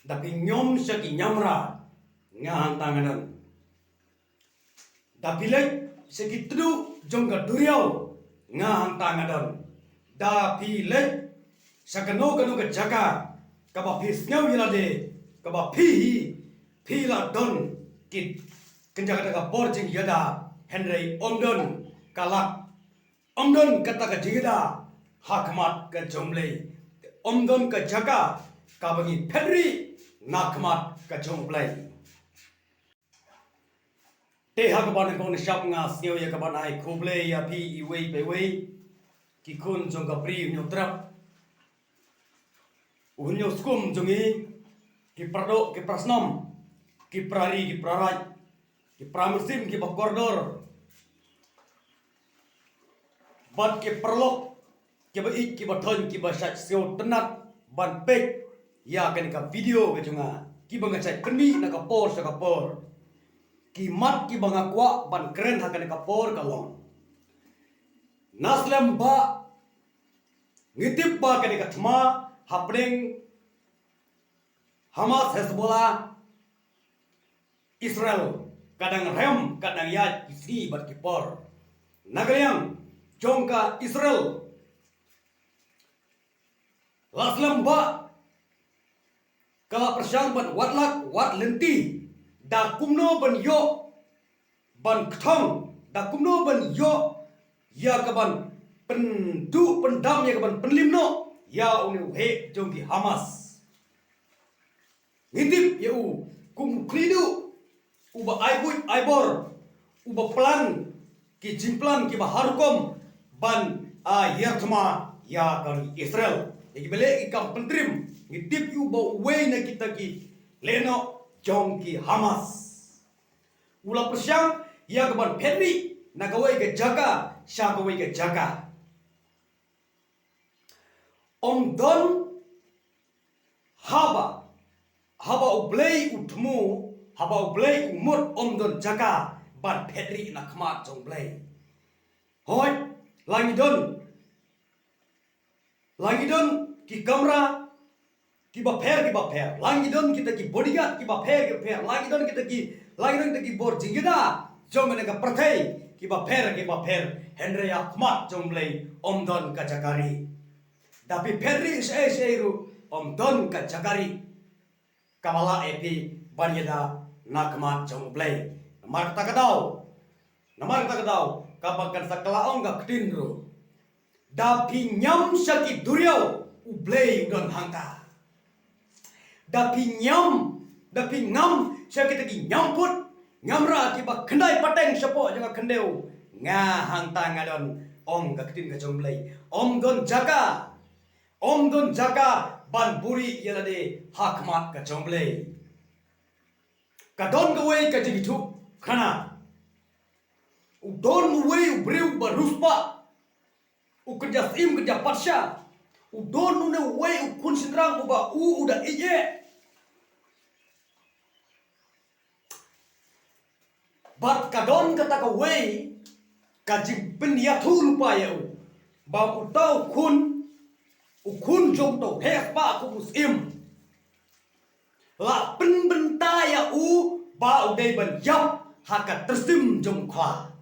Tapi nyom saki nyamra ngahan tanganan. Tapi lek saki tedu jongga duriau ngahan tanganan. Tapi lek sakano kanu ke jaka kaba pis nyau yilade kaba pi la don kit kenjaga daga porjing yada Henry Omdon kalak Omdon kata ke jigida hakmat ke jomlei Omdon ke jaka kabagi Henry nakmat ke jomlei te hakaban ko ni shap nga sio ya kaban ai kuble ya pi iwei pe wei ki kun jong ka pri nyotrap unyo skum jongi ki prado ki prasnom ki prari ki praraj ki pramusim ki bakordor ban ki perlok ki ba ik ki ba thon ki ba sat sio tenat ban pek ya kan ka video ke jonga ki ba ngachai keni na ka por sa ka por ki mat ki ba ngakwa ban keren ha kan ka por ka long naslem ba ngitip ba kan ka thma happening Hamas Hezbollah Israel kadang rem kadang ya isi bat kipor nagayang jongka Israel laslam ba kala persyang ban watlak wat lenti da kumno ban yo ban kthong da kumno ban yo ya kaban pendu pendam ya kaban penlimno ya uni he jongki Hamas ngintip ya kum kridu uba aibut aibor uba plan ki jimplan ki baharukom ban yertma ya kali Israel iki bele ikam pentrim ngintip uba way na kita ki leno jongki Hamas ula persyang ya kaban Henry na gawai ke jaga sya gawai ke jaga Omdon haba ublei utmu haba ublei umur Omdon jaga ban Henry na khmat jong blei hoi langidon ki kamera ki ba pher langidon kita ki bodyguard ki ba pher langidon kita ki bor jingida jong ne ka prathai ki ba pher Henry ya khmat jong blei Omdon ka jakari tapi Henry seiru Omdon ka jakari kamala epi banyada nakmat jong blei namar takadau kabakan sakalaong ga ktinru dapi nyam saki duriau ublei udon hangka dapi ngam saki tagi nyamput ngamra kiba kendai pateng sepo jaga kendeu nga hangta ngadon om ga ktin ga jong blei Omdon jaga ban buri yalade hakmat ka jomblei kadon gawai ka jigitu khana udon wei ubreu baruspa ukerja sim kerja patsha udon nune wei ukun sindrang uba uda ije bat kadon kata ka wei ka jimpen ya thul pa ya ba utau ukun jong to hes pa ku musim la pen benta ya ba udai ban yap haka tersim jong khla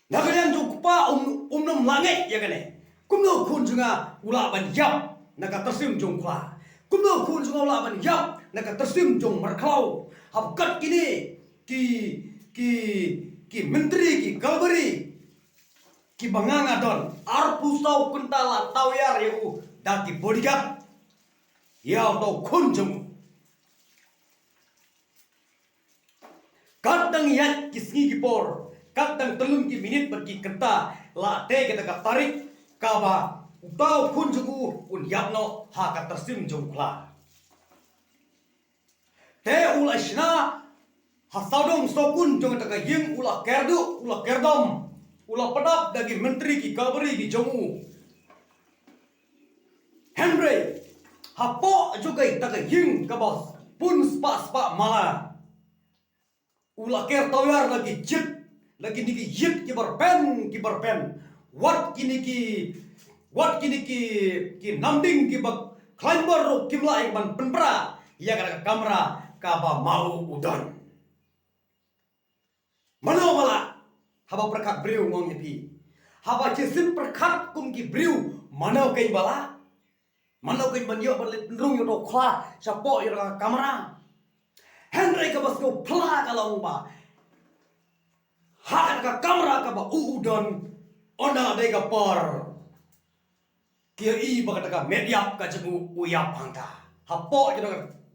nagalian jong pa nom langai ya kane kumno kun junga ula ban yap naga tersim jong khla kumno kun junga ula ban yap naga tersim jong marklau habkat kini ki menteri ki kalbari ki banganga don arpu sau kentala tawyar yu daki bodyguard ya to kunjung kadang yat kisngi ki por kadang telung ki minit pergi kenta la te kita ka tarik kaba utau kunjungu un yapno ha ka tersim jongkla te ula shna hasadong stokun jong ta ka ying ula kerdom ula padap dagi menteri ki kabari ki jomu Henry hapo juga itaga ying kabos pun spa mala ula ker toyar lagi jit lagi niki yit ki barpen wat wat kini ki namding ki bak climber ro kimla ek ban penpra ya ka kamera ka ba mau udon mano mala haba perkat briu ngong yepi haba chisim perkat kum ki briu mano kai bala mano kai ban yo ban rung yo do khla sapo yo ka kamera Henry ka bas ko pla ka long ba ha ka kamera ka ba udon ona de ka por kia i baka ka media ka jemu uyap hangka hapo jeno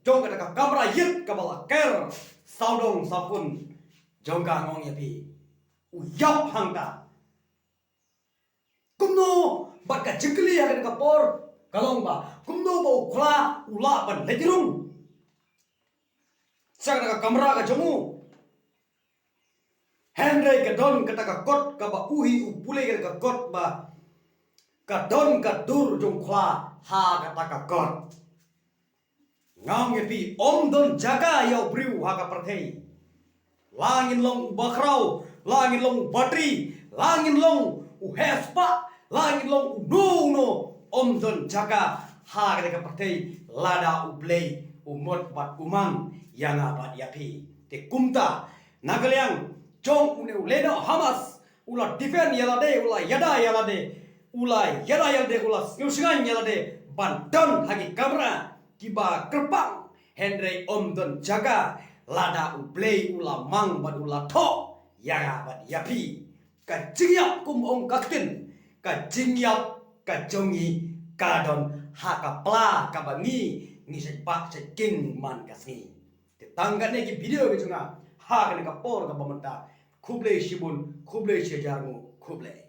jong ka kamera yit ka bala ker saudong sapun jong ka ngong yapi uyap hangka kumno baka jingli ya ka por kalong ba kumno ba ukla ula ban lejrung sa ka kamera ka jemu Henry ka don ka kot ka ba uhi upule ka kot ba kadon kadur jong khla ha kata kot ngam yepi om don jaga yo briu ha ka perthei langin long bakrau langin long batri langin long u hespa langin long no om don jaga ha ka perthei lada u play u mot bat umang yang abat yapi te kumta nagaliang jong une uleno hamas ula defend yalade ula yada yalade ulai yada yada ula nyusungan yalade banton hagi kamera kiba kerpang Henry om don jaga lada uplay ula mang bad ula tho yaga bad yapi ka jingyap kum ong kaktin ka jingyap ka jongi kadon haka pla ka bangi ni sepak seking man kasni tetangga ne ki video ke junga ha ka por ka bamanta khuble shibun khuble shejarmu khuble